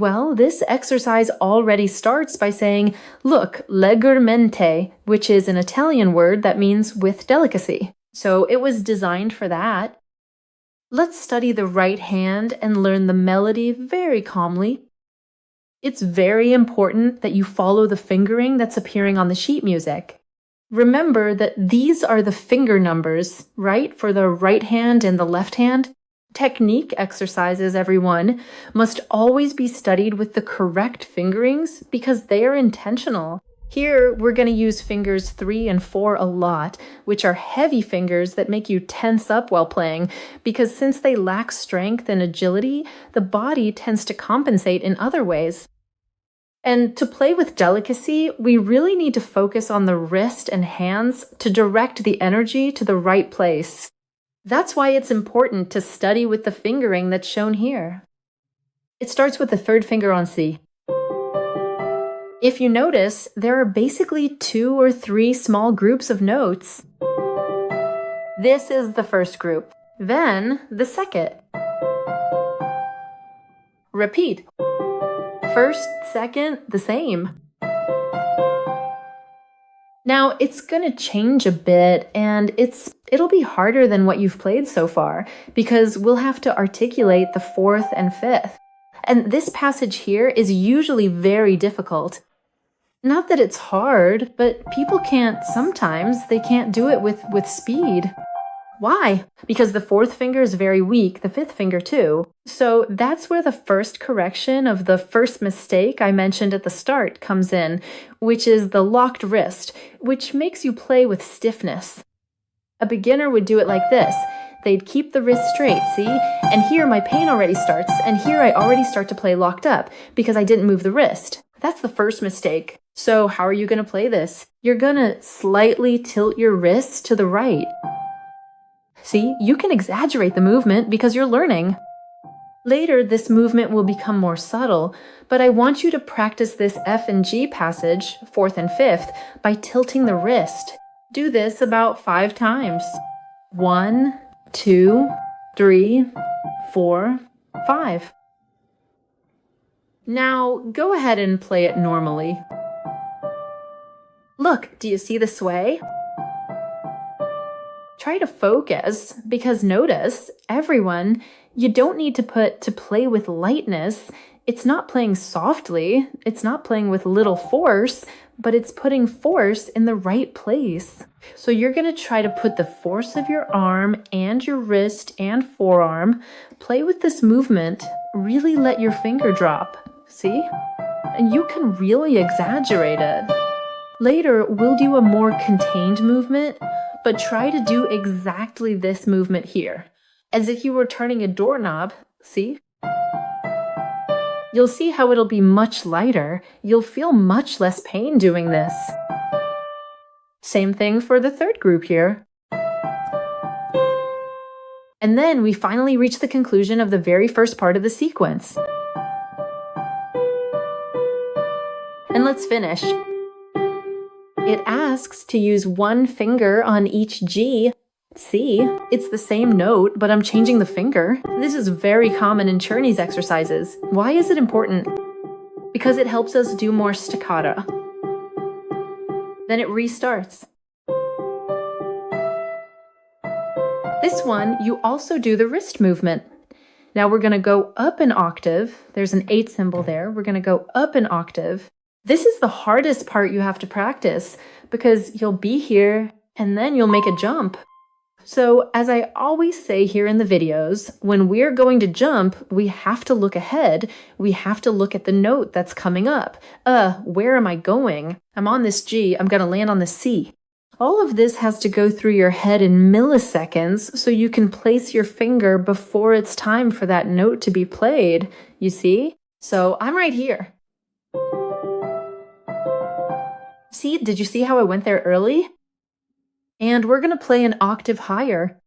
Well, this exercise already starts by saying, look, leggermente, which is an Italian word that means with delicacy. So it was designed for that. Let's study the right hand and learn the melody very calmly. It's very important that you follow the fingering that's appearing on the sheet music. Remember that these are the finger numbers, right, for the right hand and the left hand. Technique exercises, everyone, must always be studied with the correct fingerings because they are intentional. Here, we're going to use fingers 3 and 4 a lot, which are heavy fingers that make you tense up while playing, because since they lack strength and agility, the body tends to compensate in other ways. And to play with delicacy, we really need to focus on the wrist and hands to direct the energy to the right place. That's why it's important to study with the fingering that's shown here. It starts with the third finger on C. If you notice, there are basically 2 or 3 small groups of notes. This is the first group, then the second. Repeat. First, second, the same. Now, it's going to change a bit, and it'll be harder than what you've played so far, because we'll have to articulate the 4th and 5th. And this passage here is usually very difficult. Not that it's hard, but sometimes they can't do it with speed. Why? Because the 4th finger is very weak, the 5th finger too. So that's where the first correction of the first mistake I mentioned at the start comes in, which is the locked wrist, which makes you play with stiffness. A beginner would do it like this. They'd keep the wrist straight, see? And here my pain already starts, and here I already start to play locked up because I didn't move the wrist. That's the first mistake. So how are you going to play this? You're going to slightly tilt your wrist to the right. See, you can exaggerate the movement because you're learning. Later, this movement will become more subtle, but I want you to practice this F and G passage, 4th and 5th, by tilting the wrist. Do this about 5 times. 1, 2, 3, 4, 5. Now, go ahead and play it normally. Look, do you see the sway? Try to focus, because notice, everyone, you don't need to play with lightness. It's not playing softly, it's not playing with little force, but it's putting force in the right place. So you're going to try to put the force of your arm and your wrist and forearm. Play with this movement, really let your finger drop, see? And you can really exaggerate it. Later, we'll do a more contained movement, but try to do exactly this movement here, as if you were turning a doorknob, see? You'll see how it'll be much lighter. You'll feel much less pain doing this. Same thing for the third group here. And then we finally reach the conclusion of the very first part of the sequence. And let's finish. It asks to use 1 finger on each G. See, it's the same note, but I'm changing the finger. This is very common in Czerny's exercises. Why is it important? Because it helps us do more staccato. Then it restarts. This one, you also do the wrist movement. Now we're going to go up an octave. There's an 8 symbol there. We're going to go up an octave. This is the hardest part you have to practice because you'll be here and then you'll make a jump. So as I always say here in the videos, when we're going to jump, we have to look ahead. We have to look at the note that's coming up. Where am I going? I'm on this G. I'm going to land on the C. All of this has to go through your head in milliseconds so you can place your finger before it's time for that note to be played. You see? So I'm right here. See, did you see how I went there early? And we're going to play an octave higher.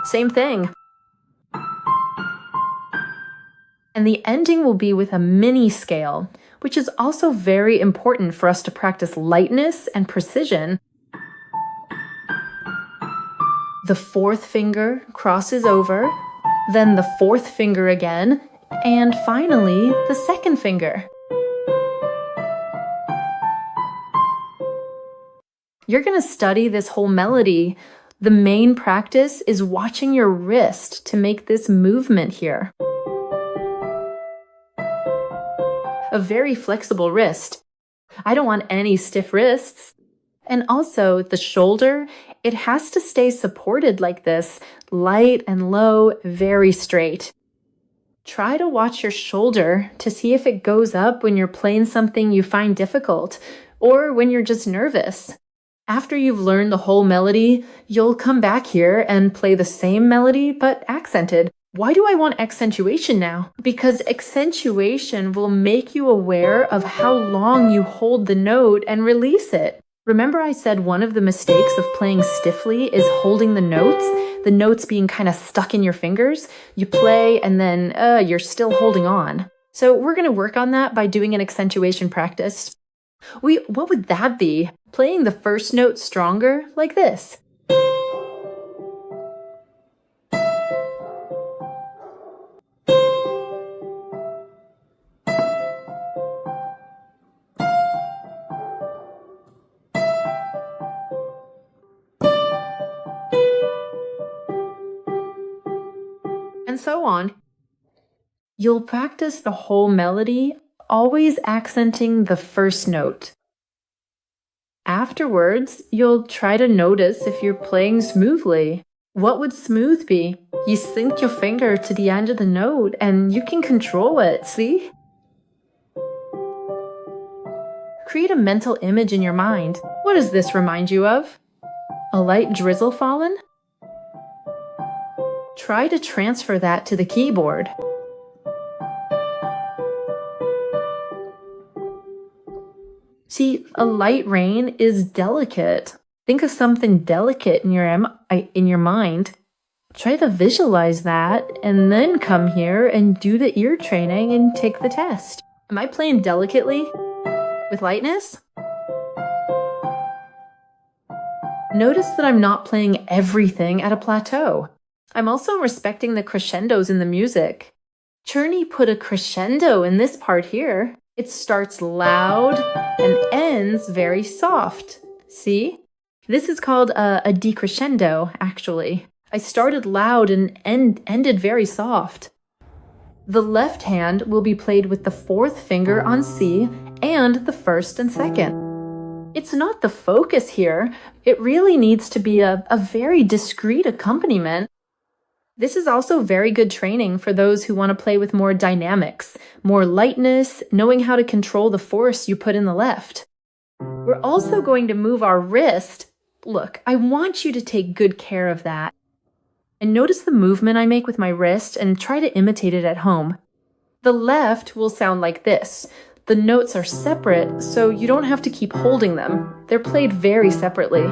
Same thing. And the ending will be with a mini scale, which is also very important for us to practice lightness and precision. The 4th finger crosses over, then the 4th finger again, And finally, the second finger. You're going to study this whole melody. The main practice is watching your wrist to make this movement here. A very flexible wrist. I don't want any stiff wrists. And also the shoulder, it has to stay supported like this, light and low, very straight. Try to watch your shoulder to see if it goes up when you're playing something you find difficult or when you're just nervous. After you've learned the whole melody, you'll come back here and play the same melody but accented. Why do I want accentuation now? Because accentuation will make you aware of how long you hold the note and release it. Remember I said one of the mistakes of playing stiffly is holding the notes being kind of stuck in your fingers. You play and then you're still holding on. So we're going to work on that by doing an accentuation practice. What would that be? Playing the first note stronger, like this. And so on. You'll practice the whole melody, always accenting the first note. Afterwards, you'll try to notice if you're playing smoothly. What would smooth be? You sink your finger to the end of the note and you can control it, see? Create a mental image in your mind. What does this remind you of? A light drizzle fallen? Try to transfer that to the keyboard. See, a light rain is delicate. Think of something delicate in your mind. Try to visualize that and then come here and do the ear training and take the test. Am I playing delicately? With lightness? Notice that I'm not playing everything at a plateau. I'm also respecting the crescendos in the music. Czerny put a crescendo in this part here. It starts loud and ends very soft. See? This is called a decrescendo, actually. I started loud and ended very soft. The left hand will be played with the fourth finger on C and the first and second. It's not the focus here. It really needs to be a very discreet accompaniment. This is also very good training for those who want to play with more dynamics, more lightness, knowing how to control the force you put in the left. We're also going to move our wrist. Look, I want you to take good care of that. And notice the movement I make with my wrist and try to imitate it at home. The left will sound like this. The notes are separate, so you don't have to keep holding them. They're played very separately.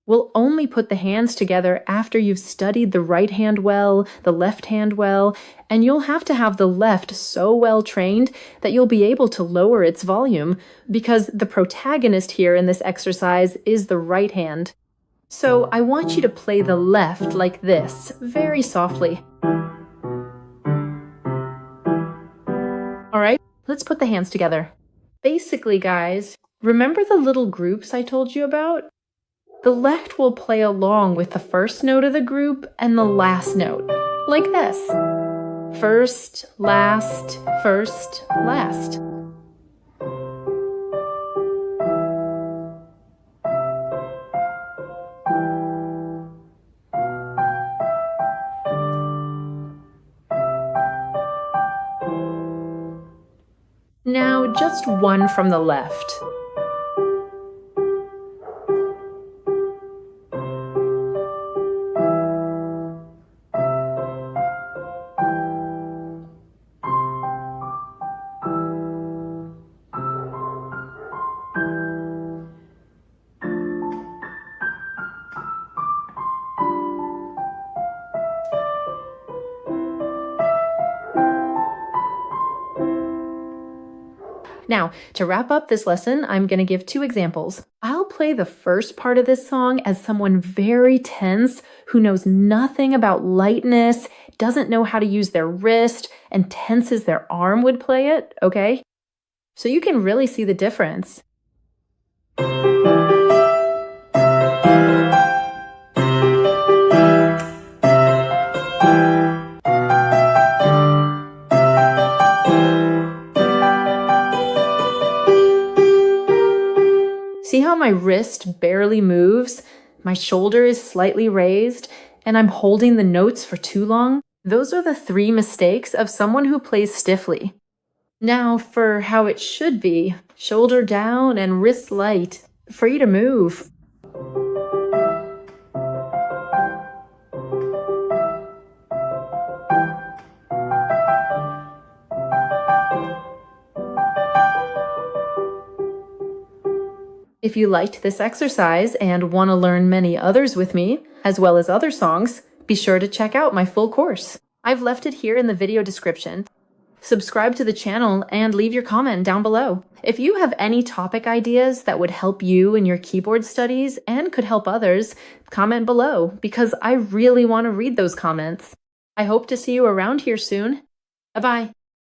We'll only put the hands together after you've studied the right hand well, the left hand well, and you'll have to have the left so well trained that you'll be able to lower its volume, because the protagonist here in this exercise is the right hand. So I want you to play the left like this, very softly. All right, let's put the hands together. Basically, guys, remember the little groups I told you about? The left will play along with the first note of the group and the last note, like this. First, last, first, last. Now, just one from the left. Now, to wrap up this lesson, I'm going to give 2 examples. I'll play the first part of this song as someone very tense who knows nothing about lightness, doesn't know how to use their wrist, and tenses their arm would play it, okay? So you can really see the difference. See how my wrist barely moves? My shoulder is slightly raised, and I'm holding the notes for too long? Those are the 3 mistakes of someone who plays stiffly. Now for how it should be: shoulder down and wrist light, free to move. If you liked this exercise and want to learn many others with me, as well as other songs, be sure to check out my full course. I've left it here in the video description. Subscribe to the channel and leave your comment down below. If you have any topic ideas that would help you in your keyboard studies and could help others, comment below because I really want to read those comments. I hope to see you around here soon. Bye-bye.